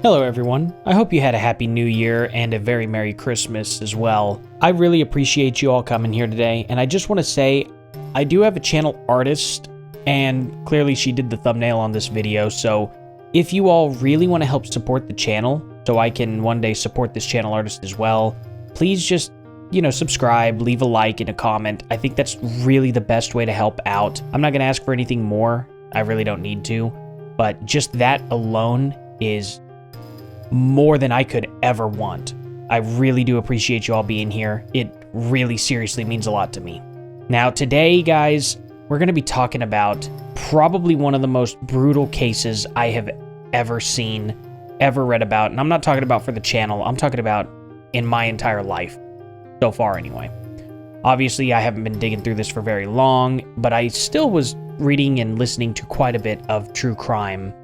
Hello everyone, I hope you had a happy new year and a very merry Christmas as well. I really appreciate you all coming here today, and I just want to say I do have a channel artist, and clearly she did the thumbnail on this video, so if you all really want to help support the channel so I can one day support this channel artist as well, please just, subscribe, leave a like and a comment. I think that's really the best way to help out. I'm not going to ask for anything more, I really don't need to, but just that alone is more than I could ever want. I really do appreciate you all being here. It really seriously means a lot to me. Now today, guys, we're going to be talking about probably one of the most brutal cases I have ever seen, ever read about. And I'm not talking about for the channel, I'm talking about in my entire life. So far anyway. Obviously, I haven't been digging through this for very long, but I still was reading and listening to quite a bit of true crime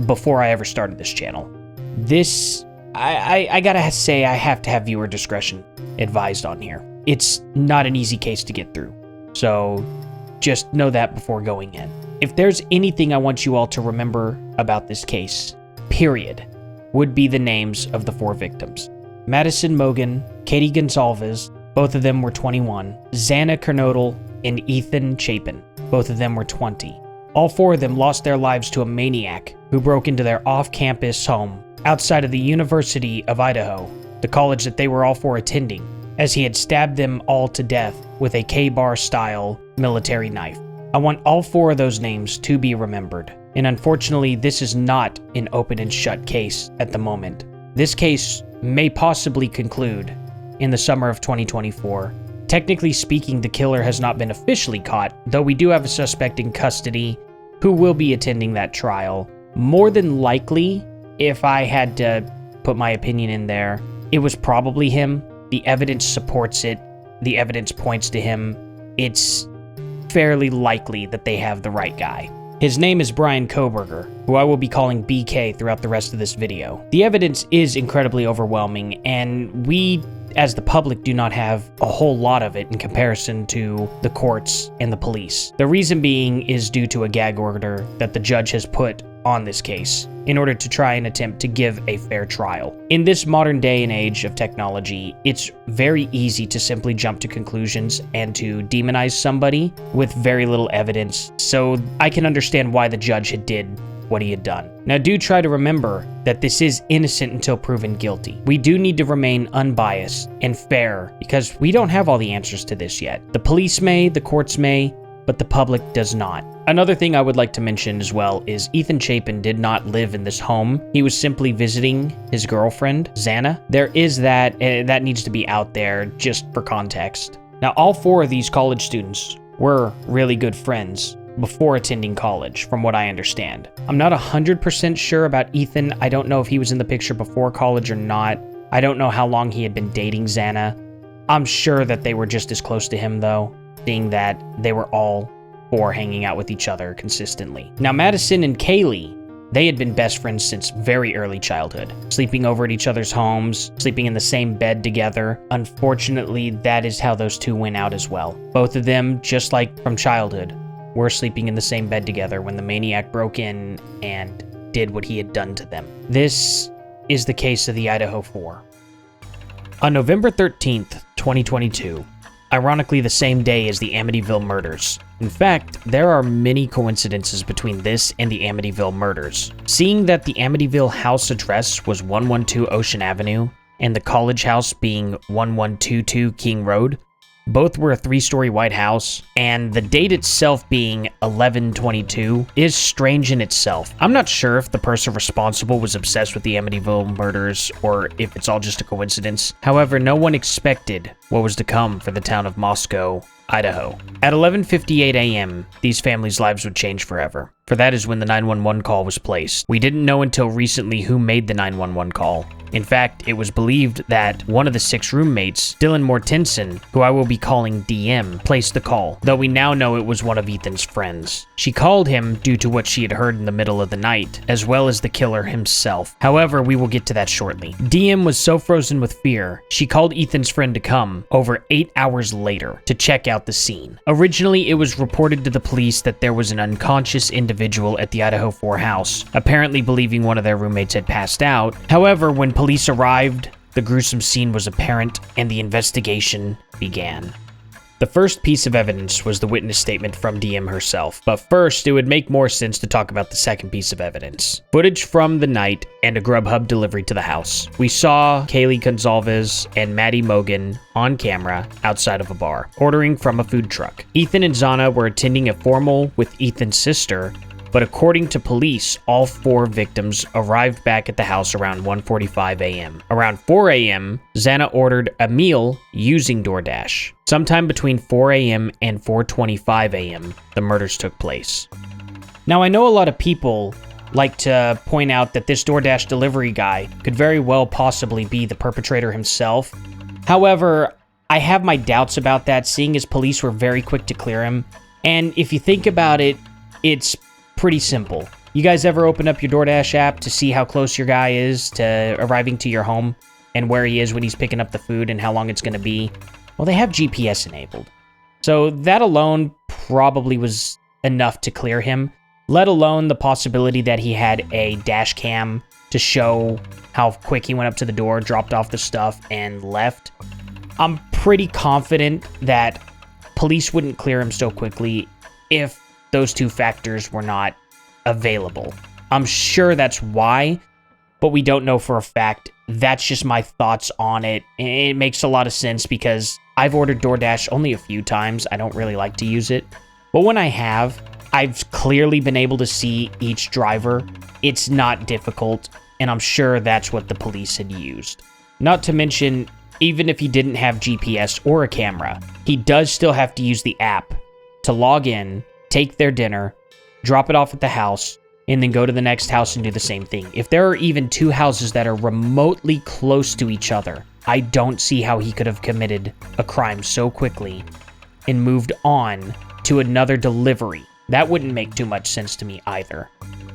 before I ever started this channel. This, I gotta say, I have to have viewer discretion advised on here. It's not an easy case to get through, so just know that before going in. If there's anything I want you all to remember about this case, period, would be the names of the 4 victims. Madison Mogen, Katie Gonsalves, both of them were 21, Xana Kernodle, and Ethan Chapin, both of them were 20. All 4 of them lost their lives to a maniac who broke into their off-campus home outside of the University of Idaho, the college that they were all 4 attending, as he had stabbed them all to death with a K-bar style military knife. I want all 4 of those names to be remembered, and unfortunately this is not an open and shut case at the moment. This case may possibly conclude in the summer of 2024. Technically speaking, the killer has not been officially caught, though we do have a suspect in custody who will be attending that trial. More than likely, if I had to put my opinion in there, it was probably him. The evidence supports it. The evidence points to him. It's fairly likely that they have the right guy. His name is Brian Kohberger, who I will be calling BK throughout the rest of this video. The evidence is incredibly overwhelming, and we, as the public, do not have a whole lot of it in comparison to the courts and the police. The reason being is due to a gag order that the judge has put on this case in order to try and attempt to give a fair trial. In this modern day and age of technology, it's very easy to simply jump to conclusions and to demonize somebody with very little evidence, so I can understand why the judge had did what he had done. Now do try to remember that this is innocent until proven guilty. We do need to remain unbiased and fair because we don't have all the answers to this yet. The police may, the courts may, but the public does not. Another thing I would like to mention as well is Ethan Chapin did not live in this home. He was simply visiting his girlfriend, Xana. There is that needs to be out there just for context. Now all 4 of these college students were really good friends before attending college, from what I understand. I'm not 100% sure about Ethan. I don't know if he was in the picture before college or not. I don't know how long he had been dating Xana. I'm sure that they were just as close to him though, seeing that they were all 4 hanging out with each other consistently. Now Madison and Kaylee, they had been best friends since very early childhood, sleeping over at each other's homes, sleeping in the same bed together. Unfortunately, that is how those 2 went out as well. Both of them, just like from childhood, were sleeping in the same bed together when the maniac broke in and did what he had done to them. This is the case of the Idaho 4. On November 13th, 2022, ironically the same day as the Amityville murders. In fact, there are many coincidences between this and the Amityville murders. Seeing that the Amityville house address was 112 Ocean Avenue and the college house being 1122 King Road, both were a 3-story white house, and the date itself being 11/22 is strange in itself. I'm not sure if the person responsible was obsessed with the Amityville murders or if it's all just a coincidence. However, no one expected what was to come for the town of Moscow, Idaho. At 11:58 a.m., these families' lives would change forever, for that is when the 911 call was placed. We didn't know until recently who made the 911 call, In fact, it was believed that one of the 6 roommates, Dylan Mortensen, who I will be calling DM, placed the call, though we now know it was one of Ethan's friends. She called him due to what she had heard in the middle of the night, as well as the killer himself. However, we will get to that shortly. DM was so frozen with fear, she called Ethan's friend to come over 8 hours later to check out the scene. Originally, it was reported to the police that there was an unconscious individual at the Idaho 4 house, apparently believing one of their roommates had passed out. However, when police arrived, the gruesome scene was apparent and the investigation began. The first piece of evidence was the witness statement from DM herself, but first it would make more sense to talk about the second piece of evidence. Footage from the night and a Grubhub delivery to the house. We saw Kaylee Gonzalez and Maddie Mogan on camera outside of a bar, ordering from a food truck. Ethan and Zana were attending a formal with Ethan's sister, but according to police, all 4 victims arrived back at the house around 1:45 a.m. Around 4 a.m., Zana ordered a meal using DoorDash. Sometime between 4 a.m. and 4:25 a.m., the murders took place. Now, I know a lot of people like to point out that this DoorDash delivery guy could very well possibly be the perpetrator himself. However, I have my doubts about that, seeing as police were very quick to clear him. And if you think about it, it's pretty simple. You guys ever open up your DoorDash app to see how close your guy is to arriving to your home and where he is when he's picking up the food and how long it's going to be? Well, they have GPS enabled. So that alone probably was enough to clear him, let alone the possibility that he had a dash cam to show how quick he went up to the door, dropped off the stuff, and left. I'm pretty confident that police wouldn't clear him so quickly if those 2 factors were not available. I'm sure that's why, but we don't know for a fact. That's just my thoughts on it. It makes a lot of sense because I've ordered DoorDash only a few times. I don't really like to use it. But when I have, I've clearly been able to see each driver. It's not difficult, and I'm sure that's what the police had used. Not to mention, even if he didn't have GPS or a camera, he does still have to use the app to log in, take their dinner, drop it off at the house, and then go to the next house and do the same thing. If there are even 2 houses that are remotely close to each other, I don't see how he could have committed a crime so quickly and moved on to another delivery. That wouldn't make too much sense to me either,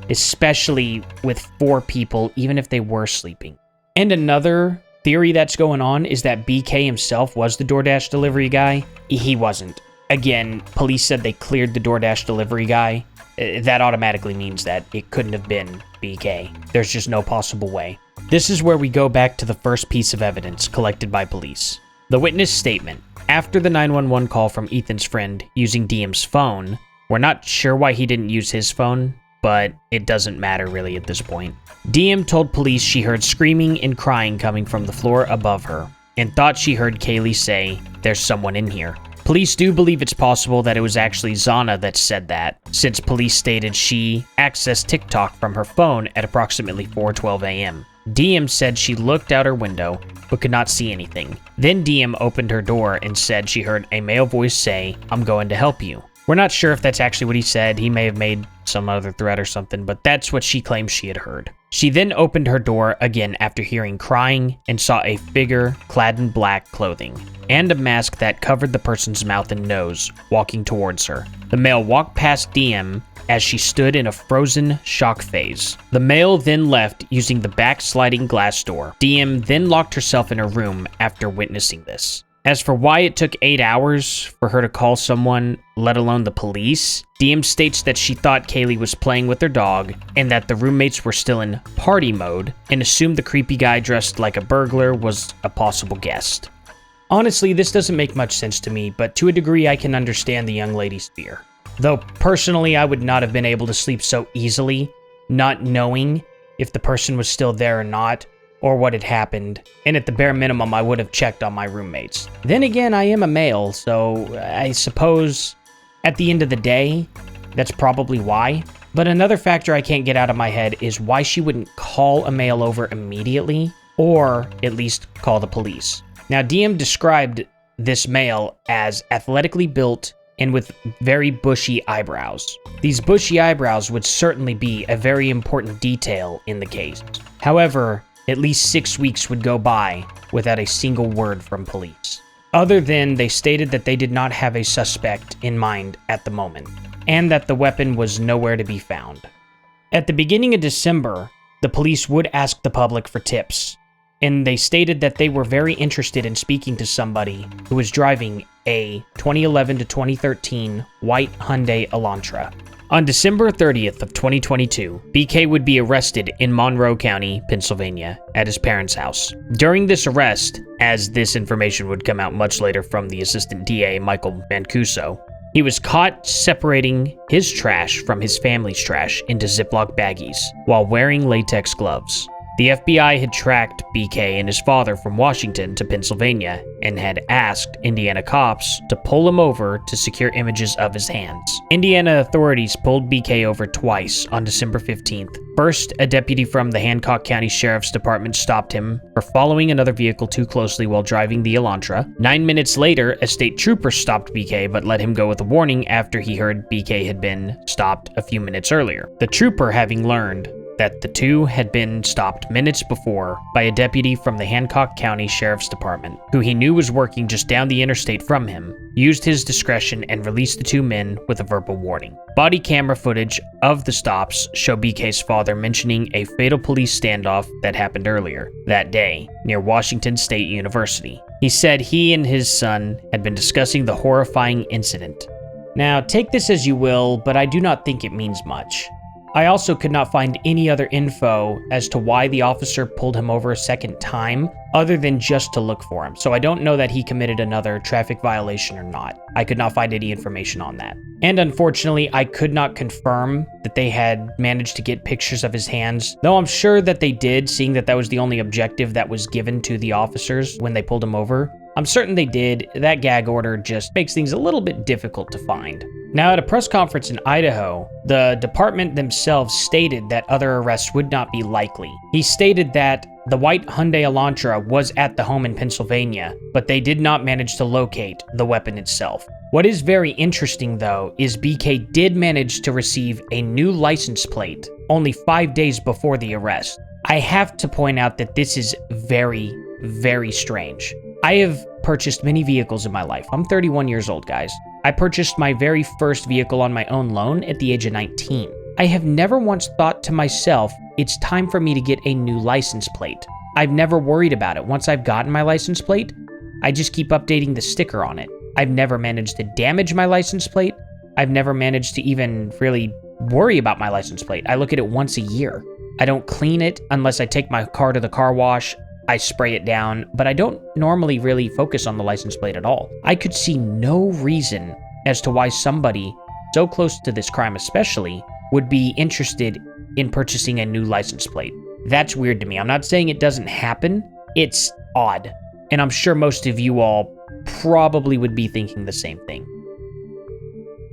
especially with 4 people, even if they were sleeping. And another theory that's going on is that BK himself was the DoorDash delivery guy. He wasn't. Again, police said they cleared the DoorDash delivery guy. That automatically means that it couldn't have been BK. There's just no possible way. This is where we go back to the first piece of evidence collected by police. The witness statement. After the 911 call from Ethan's friend using DM's phone, we're not sure why he didn't use his phone, but it doesn't matter really at this point. DM told police she heard screaming and crying coming from the floor above her, and thought she heard Kaylee say, "There's someone in here." Police do believe it's possible that it was actually Zana that said that, since police stated she accessed TikTok from her phone at approximately 4:12 a.m. DM said she looked out her window, but could not see anything. Then DM opened her door and said she heard a male voice say, "I'm going to help you." We're not sure if that's actually what he said. He may have made some other threat or something, but that's what she claims she had heard. She then opened her door again after hearing crying and saw a figure clad in black clothing and a mask that covered the person's mouth and nose walking towards her. The male walked past DM as she stood in a frozen shock phase. The male then left using the back sliding glass door. DM then locked herself in her room after witnessing this. As for why it took 8 hours for her to call someone, let alone the police, DM states that she thought Kaylee was playing with her dog and that the roommates were still in party mode, and assumed the creepy guy dressed like a burglar was a possible guest. Honestly, this doesn't make much sense to me, but to a degree I can understand the young lady's fear. Though personally I would not have been able to sleep so easily, not knowing if the person was still there or not, or what had happened, and at the bare minimum I would have checked on my roommates. Then again, I am a male, so I suppose at the end of the day, that's probably why. But another factor I can't get out of my head is why she wouldn't call a male over immediately, or at least call the police. Now, DM described this male as athletically built and with very bushy eyebrows. These bushy eyebrows would certainly be a very important detail in the case. However, at least 6 weeks would go by without a single word from police. Other than they stated that they did not have a suspect in mind at the moment, and that the weapon was nowhere to be found. At the beginning of December, the police would ask the public for tips, and they stated that they were very interested in speaking to somebody who was driving a 2011 to 2013 white Hyundai Elantra. On December 30th of 2022, BK would be arrested in Monroe County, Pennsylvania, at his parents' house. During this arrest, as this information would come out much later from the assistant DA, Michael Mancuso, he was caught separating his trash from his family's trash into Ziploc baggies while wearing latex gloves. The FBI had tracked BK and his father from Washington to Pennsylvania and had asked Indiana cops to pull him over to secure images of his hands. Indiana authorities pulled BK over twice on December 15th. First, a deputy from the Hancock County Sheriff's Department stopped him for following another vehicle too closely while driving the Elantra. 9 minutes later, a state trooper stopped BK but let him go with a warning after he heard BK had been stopped a few minutes earlier. The trooper, having learned that the two had been stopped minutes before by a deputy from the Hancock County Sheriff's Department, who he knew was working just down the interstate from him, used his discretion and released the two men with a verbal warning. Body camera footage of the stops show BK's father mentioning a fatal police standoff that happened earlier that day near Washington State University. He said he and his son had been discussing the horrifying incident. Now, take this as you will, but I do not think it means much. I also could not find any other info as to why the officer pulled him over a second time, other than just to look for him. So I don't know that he committed another traffic violation or not. I could not find any information on that. And unfortunately, I could not confirm that they had managed to get pictures of his hands, though I'm sure that they did, seeing that that was the only objective that was given to the officers when they pulled him over. I'm certain they did. That gag order just makes things a little bit difficult to find. Now, at a press conference in Idaho, the department themselves stated that other arrests would not be likely. He stated that the white Hyundai Elantra was at the home in Pennsylvania, but they did not manage to locate the weapon itself. What is very interesting, though, is BK did manage to receive a new license plate only 5 days before the arrest. I have to point out that this is very, very strange. I have purchased many vehicles in my life. I'm 31 years old, guys. I purchased my very first vehicle on my own loan at the age of 19. I have never once thought to myself, it's time for me to get a new license plate. I've never worried about it. Once I've gotten my license plate, I just keep updating the sticker on it. I've never managed to damage my license plate. I've never managed to even really worry about my license plate. I look at it once a year. I don't clean it unless I take my car to the car wash. I spray it down, but I don't normally really focus on the license plate at all. I could see no reason as to why somebody so close to this crime especially would be interested in purchasing a new license plate. That's weird to me. I'm not saying it doesn't happen. It's odd. And I'm sure most of you all probably would be thinking the same thing.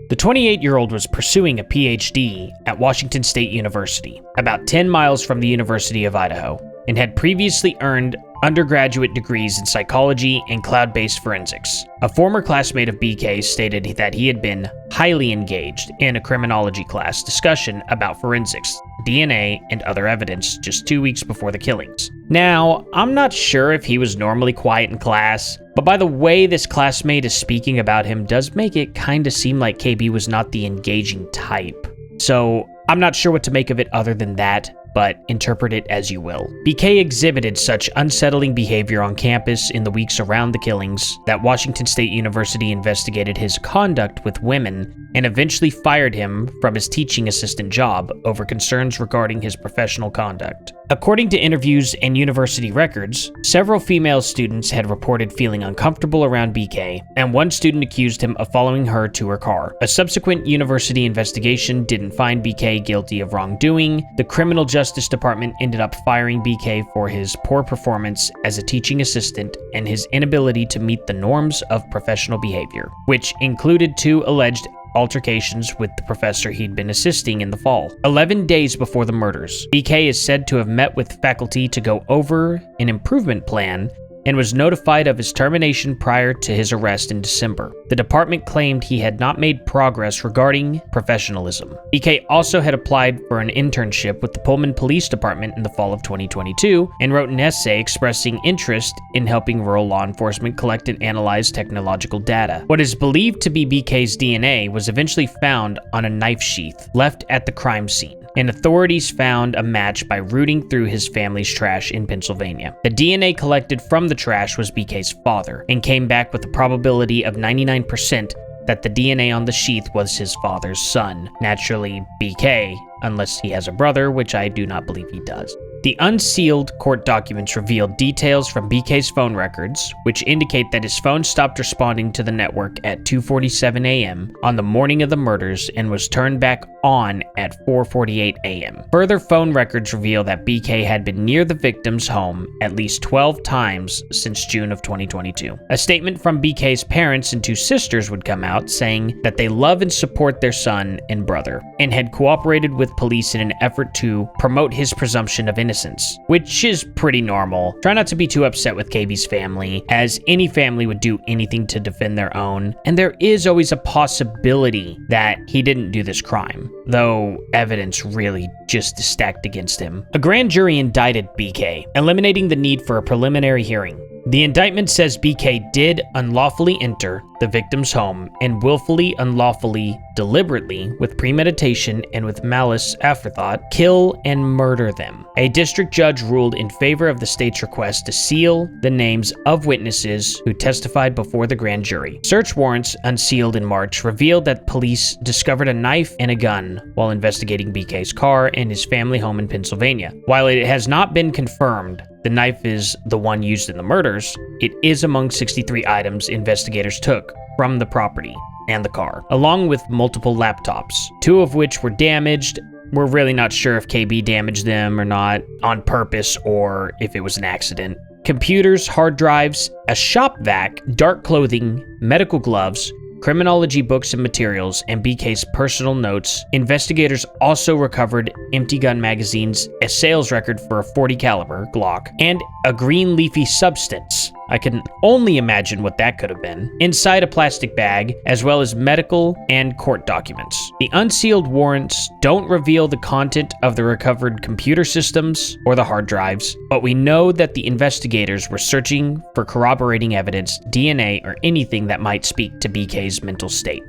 The 28-year-old was pursuing a PhD at Washington State University, about 10 miles from the University of Idaho, and had previously earned undergraduate degrees in psychology and cloud-based forensics. A former classmate of BK stated that he had been highly engaged in a criminology class discussion about forensics, DNA, and other evidence just 2 weeks before the killings. Now, I'm not sure if he was normally quiet in class, but by the way this classmate is speaking about him does make it kinda seem like KB was not the engaging type. So, I'm not sure what to make of it other than that, but interpret it as you will. BK exhibited such unsettling behavior on campus in the weeks around the killings that Washington State University investigated his conduct with women and eventually fired him from his teaching assistant job over concerns regarding his professional conduct. According to interviews and university records, several female students had reported feeling uncomfortable around BK, and one student accused him of following her to her car. A subsequent university investigation didn't find BK guilty of wrongdoing. The Criminal Justice Department ended up firing BK for his poor performance as a teaching assistant and his inability to meet the norms of professional behavior, which included 2 alleged altercations with the professor he'd been assisting in the fall. 11 days before the murders, BK is said to have met with faculty to go over an improvement plan and was notified of his termination prior to his arrest in December. The department claimed he had not made progress regarding professionalism. BK also had applied for an internship with the Pullman Police Department in the fall of 2022 and wrote an essay expressing interest in helping rural law enforcement collect and analyze technological data. What is believed to be BK's DNA was eventually found on a knife sheath left at the crime scene, and authorities found a match by rooting through his family's trash in Pennsylvania. The DNA collected from the trash was BK's father and came back with a probability of 99% that the DNA on the sheath was his father's son. Naturally, BK, unless he has a brother, which I do not believe he does. The unsealed court documents revealed details from BK's phone records, which indicate that his phone stopped responding to the network at 2:47 a.m. on the morning of the murders and was turned back on at 4:48 a.m. Further phone records reveal that BK had been near the victim's home at least 12 times since June of 2022. A statement from BK's parents and two sisters would come out saying that they love and support their son and brother and had cooperated with police in an effort to promote his presumption of innocence, which is pretty normal. Try not to be too upset with KB's family, as any family would do anything to defend their own, and there is always a possibility that he didn't do this crime, though evidence really just is stacked against him. A grand jury indicted BK, eliminating the need for a preliminary hearing. The indictment says BK did unlawfully enter the victim's home and willfully, unlawfully, deliberately, with premeditation and with malice aforethought, kill and murder them. A district judge ruled in favor of the state's request to seal the names of witnesses who testified before the grand jury. Search warrants, unsealed in March, revealed that police discovered a knife and a gun while investigating BK's car and his family home in Pennsylvania. While it has not been confirmed the knife is the one used in the murders, it is among 63 items investigators took from the property and the car, along with multiple laptops, two of which were damaged. We're really not sure if KB damaged them or not on purpose or if it was an accident. Computers, hard drives, a shop vac, dark clothing, medical gloves, criminology books and materials, and BK's personal notes. Investigators also recovered empty gun magazines, a sales record for a .40 caliber Glock, and a green leafy substance. I can only imagine what that could have been, inside a plastic bag, as well as medical and court documents. The unsealed warrants don't reveal the content of the recovered computer systems or the hard drives, but we know that the investigators were searching for corroborating evidence, DNA, or anything that might speak to BK's mental state.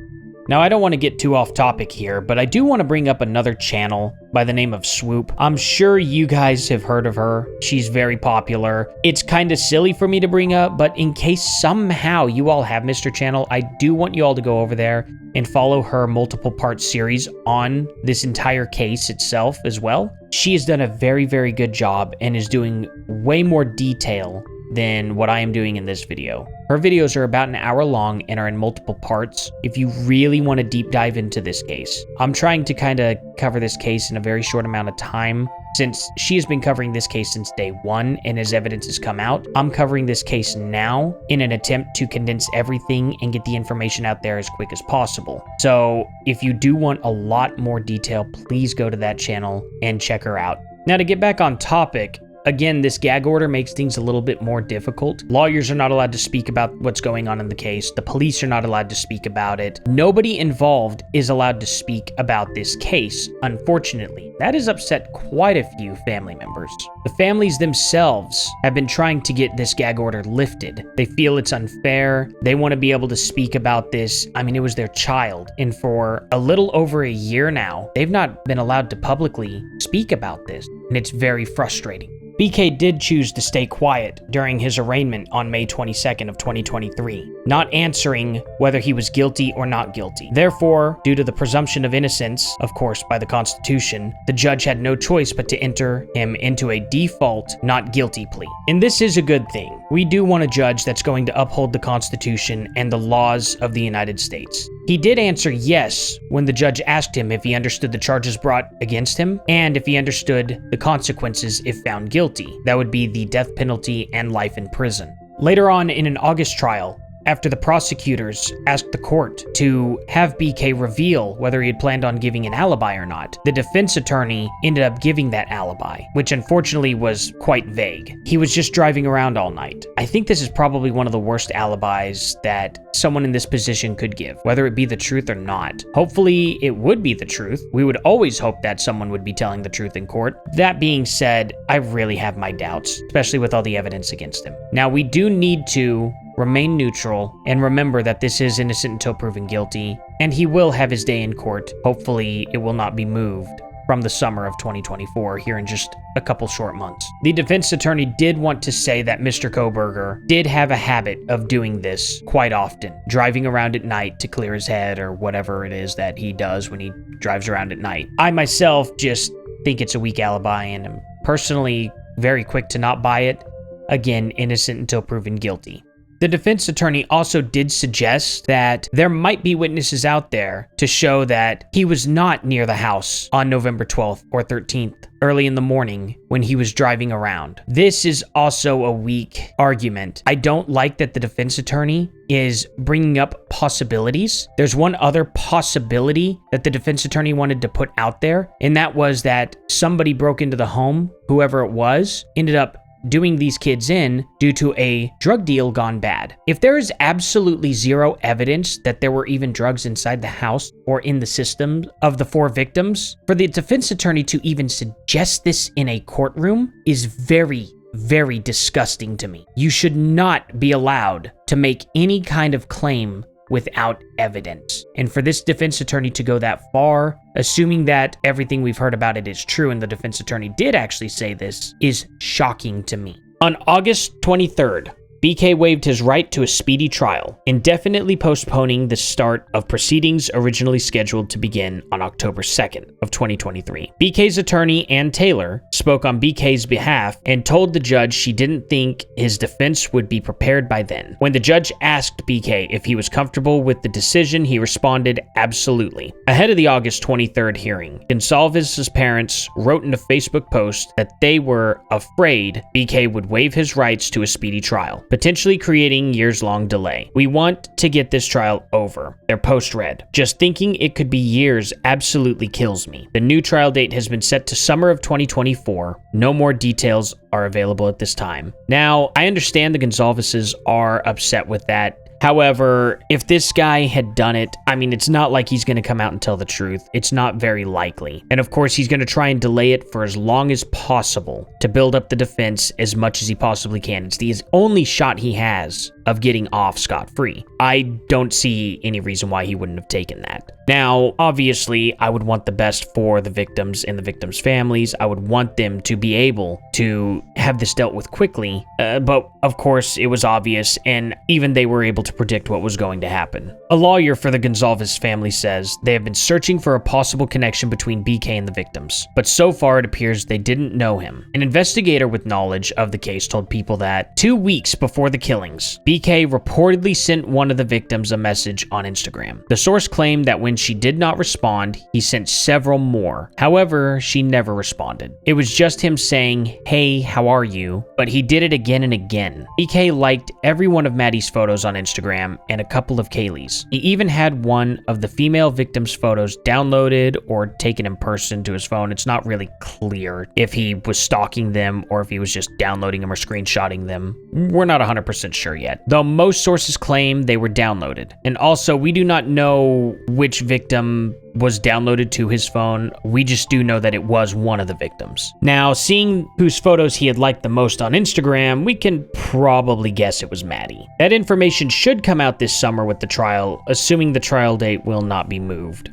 Now, I don't want to get too off topic here, but I do want to bring up another channel by the name of Swoop. I'm sure you guys have heard of her. She's very popular. It's kind of silly for me to bring up, but in case somehow you all have Mr. Channel, I do want you all to go over there and follow her multiple part series on this entire case itself as well. She has done a very, very good job and is doing way more detail than what I am doing in this video. Her videos are about an hour long and are in multiple parts if you really want to deep dive into this case. I'm trying to kind of cover this case in a very short amount of time since she has been covering this case since day one, and as evidence has come out, I'm covering this case now in an attempt to condense everything and get the information out there as quick as possible. So if you do want a lot more detail, please go to that channel and check her out. Now, to get back on topic, again, this gag order makes things a little bit more difficult. Lawyers are not allowed to speak about what's going on in the case. The police are not allowed to speak about it. Nobody involved is allowed to speak about this case, unfortunately. That has upset quite a few family members. The families themselves have been trying to get this gag order lifted. They feel it's unfair. They want to be able to speak about this. I mean, it was their child. And for a little over a year now, they've not been allowed to publicly speak about this. And it's very frustrating. BK did choose to stay quiet during his arraignment on May 22nd of 2023, not answering whether he was guilty or not guilty. Therefore, due to the presumption of innocence, of course by the Constitution, the judge had no choice but to enter him into a default not guilty plea. And this is a good thing. We do want a judge that's going to uphold the Constitution and the laws of the United States. He did answer yes when the judge asked him if he understood the charges brought against him and if he understood the consequences if found guilty. That would be the death penalty and life in prison. Later on in an August trial, after the prosecutors asked the court to have BK reveal whether he had planned on giving an alibi or not, the defense attorney ended up giving that alibi, which unfortunately was quite vague. He was just driving around all night. I think this is probably one of the worst alibis that someone in this position could give, whether it be the truth or not. Hopefully it would be the truth. We would always hope that someone would be telling the truth in court. That being said, I really have my doubts, especially with all the evidence against him. Now, we do need to remain neutral and remember that this is innocent until proven guilty, and he will have his day in court. Hopefully it will not be moved from the summer of 2024 here in just a couple short months. The defense attorney did want to say that Mr. Koberger did have a habit of doing this quite often, driving around at night to clear his head or whatever it is that he does when he drives around at night. I myself just think it's a weak alibi and am personally very quick to not buy it. Again, innocent until proven guilty. The defense attorney also did suggest that there might be witnesses out there to show that he was not near the house on November 12th or 13th, early in the morning when he was driving around. This is also a weak argument. I don't like that the defense attorney is bringing up possibilities. There's one other possibility that the defense attorney wanted to put out there, and that was that somebody broke into the home, whoever it was, ended up doing these kids in due to a drug deal gone bad. If there is absolutely zero evidence that there were even drugs inside the house or in the system of the 4 victims, for the defense attorney to even suggest this in a courtroom is very, very disgusting to me. You should not be allowed to make any kind of claim without evidence. And for this defense attorney to go that far, assuming that everything we've heard about it is true and the defense attorney did actually say this, is shocking to me. On August 23rd, BK waived his right to a speedy trial, indefinitely postponing the start of proceedings originally scheduled to begin on October 2nd of 2023. BK's attorney, Ann Taylor, spoke on BK's behalf and told the judge she didn't think his defense would be prepared by then. When the judge asked BK if he was comfortable with the decision, he responded, absolutely. Ahead of the August 23rd hearing, Gonsalves' parents wrote in a Facebook post that they were afraid BK would waive his rights to a speedy trial, potentially creating years-long delay. We want to get this trial over, their post read. Just thinking it could be years absolutely kills me. The new trial date has been set to summer of 2024. No more details are available at this time. Now, I understand the Gonsalveses are upset with that. However, if this guy had done it, I mean, it's not like he's going to come out and tell the truth. It's not very likely. And of course, he's going to try and delay it for as long as possible to build up the defense as much as he possibly can. It's the only shot he has of getting off scot-free. I don't see any reason why he wouldn't have taken that. Now, obviously, I would want the best for the victims and the victims' families. I would want them to be able to have this dealt with quickly, but of course, it was obvious, and even they were able to predict what was going to happen. A lawyer for the Gonsalves family says they have been searching for a possible connection between BK and the victims, but so far it appears they didn't know him. An investigator with knowledge of the case told People that 2 weeks before the killings, BK reportedly sent one of the victims a message on Instagram. The source claimed that when she did not respond, he sent several more. However, she never responded. It was just him saying, "Hey, how are you?" But he did it again and again. BK liked every one of Maddie's photos on Instagram and a couple of Kaylee's. He even had one of the female victims' photos downloaded or taken in person to his phone. It's not really clear if he was stalking them or if he was just downloading them or screenshotting them. We're not 100% sure yet, though most sources claim they were downloaded. And also, we do not know which victim was downloaded to his phone. We just do know that it was one of the victims. Now, seeing whose photos he had liked the most on Instagram, we can probably guess it was Maddie. That information should come out this summer with the trial, assuming the trial date will not be moved.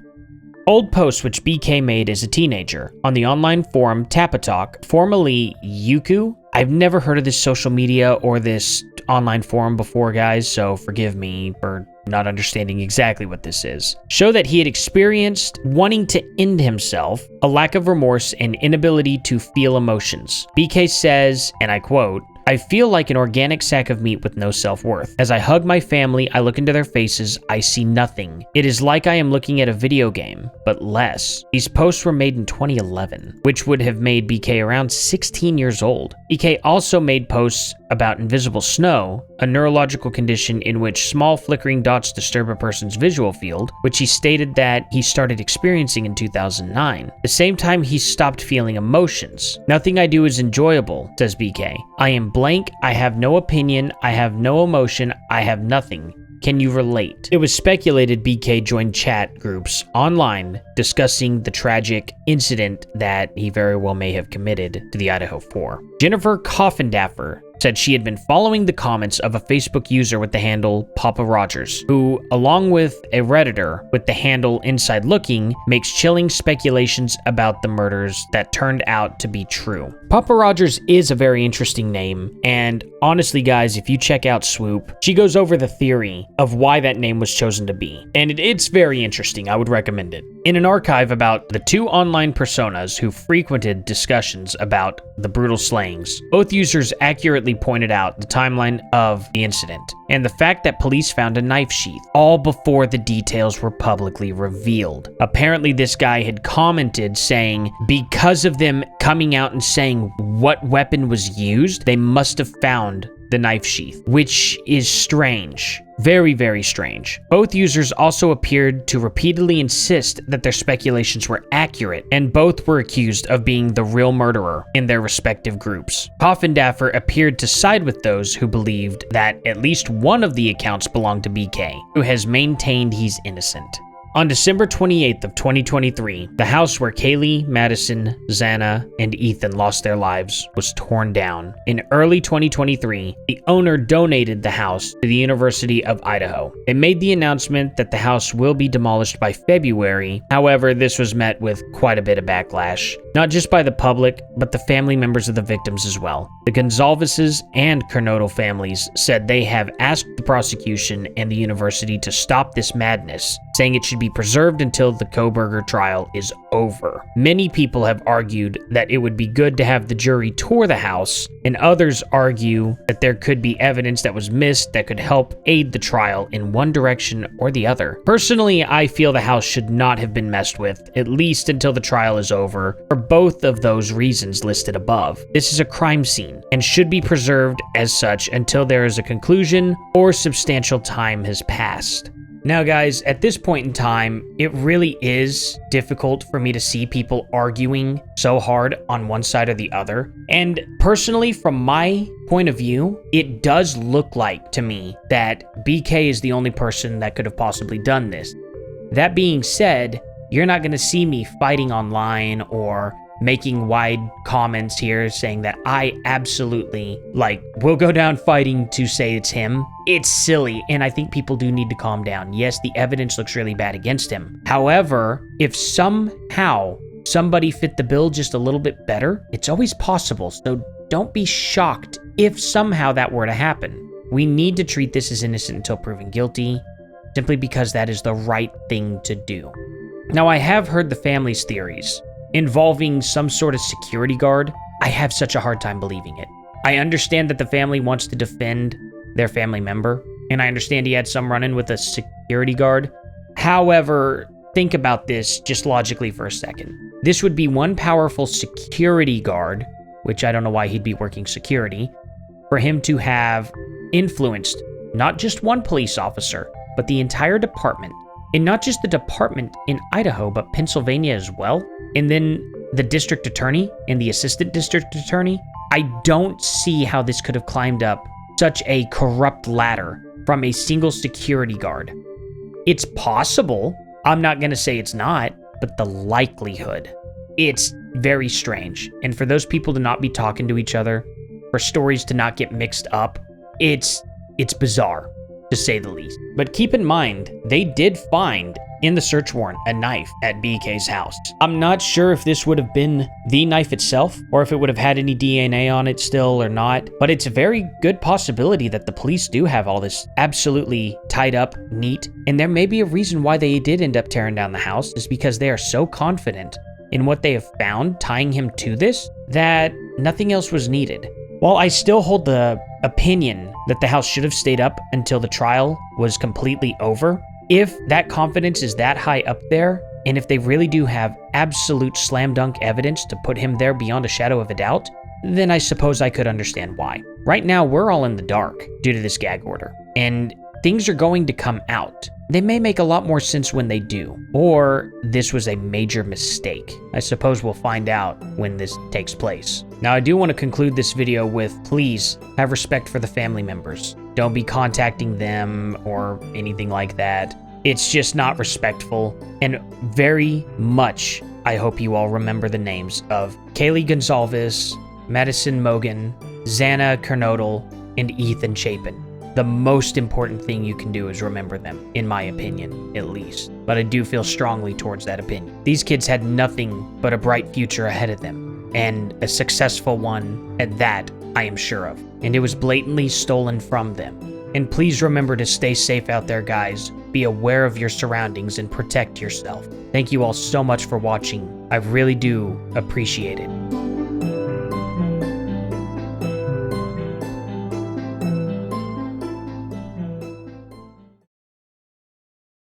Old posts which BK made as a teenager on the online forum Tapatalk, formerly Yuku. I've never heard of this social media or this online forum before, guys, so forgive me for not understanding exactly what this is. Show that he had experienced wanting to end himself, a lack of remorse, and inability to feel emotions. BK says, and I quote, I feel like an organic sack of meat with no self-worth. As I hug my family, I look into their faces, I see nothing. It is like I am looking at a video game, but less. These posts were made in 2011, which would have made BK around 16 years old. BK also made posts about invisible snow, a neurological condition in which small flickering dots disturb a person's visual field, which he stated that he started experiencing in 2009. The same time he stopped feeling emotions. Nothing I do is enjoyable, says BK. I am blank, I have no opinion, I have no emotion, I have nothing. Can you relate? It was speculated BK joined chat groups online discussing the tragic incident that he very well may have committed to the Idaho 4. Jennifer Coffindaffer said she had been following the comments of a Facebook user with the handle Papa Rogers, who, along with a Redditor with the handle Inside Looking, makes chilling speculations about the murders that turned out to be true. Papa Rogers is a very interesting name, and honestly guys, if you check out Swoop, she goes over the theory of why that name was chosen to be, and it's very interesting. I would recommend it. In an archive about the two online personas who frequented discussions about the brutal slayings, both users accurately pointed out the timeline of the incident and the fact that police found a knife sheath, all before the details were publicly revealed. Apparently, this guy had commented saying because of them coming out and saying what weapon was used, they must have found the knife sheath, which is strange. Very, very strange. Both users also appeared to repeatedly insist that their speculations were accurate, and both were accused of being the real murderer in their respective groups. Coffindaffer appeared to side with those who believed that at least one of the accounts belonged to BK, who has maintained he's innocent. On December 28th of 2023, the house where Kaylee, Madison, Xana, and Ethan lost their lives was torn down. In early 2023, the owner donated the house to the University of Idaho. They made the announcement that the house will be demolished by February. However, this was met with quite a bit of backlash, not just by the public, but the family members of the victims as well. The Gonzalez's and Cornodal families said they have asked the prosecution and the university to stop this madness, saying it should be preserved until the Kohberger trial is over. Many people have argued that it would be good to have the jury tour the house, and others argue that there could be evidence that was missed that could help aid the trial in one direction or the other. Personally, I feel the house should not have been messed with, at least until the trial is over, for both of those reasons listed above. This is a crime scene and should be preserved as such until there is a conclusion or substantial time has passed. Now guys, at this point in time, it really is difficult for me to see people arguing so hard on one side or the other. And personally, from my point of view, it does look like to me that BK is the only person that could have possibly done this. That being said, you're not going to see me fighting online or making wide comments here saying that I absolutely, will go down fighting to say it's him. It's silly, and I think people do need to calm down. Yes, the evidence looks really bad against him. However, if somehow somebody fit the bill just a little bit better, it's always possible, so don't be shocked if somehow that were to happen. We need to treat this as innocent until proven guilty, simply because that is the right thing to do. Now, I have heard the family's theories involving some sort of security guard. I have such a hard time believing it. I understand that the family wants to defend their family member, and I understand he had some run-in with a security guard. However, think about this just logically for a second. This would be one powerful security guard, which I don't know why he'd be working security, for him to have influenced not just one police officer, but the entire department. And not just the department in Idaho, but Pennsylvania as well. And then the district attorney and the assistant district attorney. I don't see how this could have climbed up such a corrupt ladder from a single security guard. It's possible. I'm not going to say it's not, but the likelihood. It's very strange. And for those people to not be talking to each other, for stories to not get mixed up, it's bizarre, to say the least. But keep in mind, they did find in the search warrant a knife at BK's house. I'm not sure if this would have been the knife itself or if it would have had any DNA on it still or not, but it's a very good possibility that the police do have all this absolutely tied up neat, and there may be a reason why they did end up tearing down the house is because they are so confident in what they have found tying him to this that nothing else was needed. While I still hold the opinion that the house should have stayed up until the trial was completely over, if that confidence is that high up there, and if they really do have absolute slam dunk evidence to put him there beyond a shadow of a doubt, then I suppose I could understand why. Right now, we're all in the dark due to this gag order, and things are going to come out. They may make a lot more sense when they do, or this was a major mistake. I suppose we'll find out when this takes place. Now, I do want to conclude this video with, please have respect for the family members. Don't be contacting them or anything like that. It's just not respectful, and very much I hope you all remember the names of Kaylee Gonzalez, Madison Mogan, Xana Kernodle, and Ethan Chapin. The most important thing you can do is remember them, in my opinion, at least. But I do feel strongly towards that opinion. These kids had nothing but a bright future ahead of them, and a successful one at that, I am sure of. And it was blatantly stolen from them. And please remember to stay safe out there, guys. Be aware of your surroundings and protect yourself. Thank you all so much for watching. I really do appreciate it.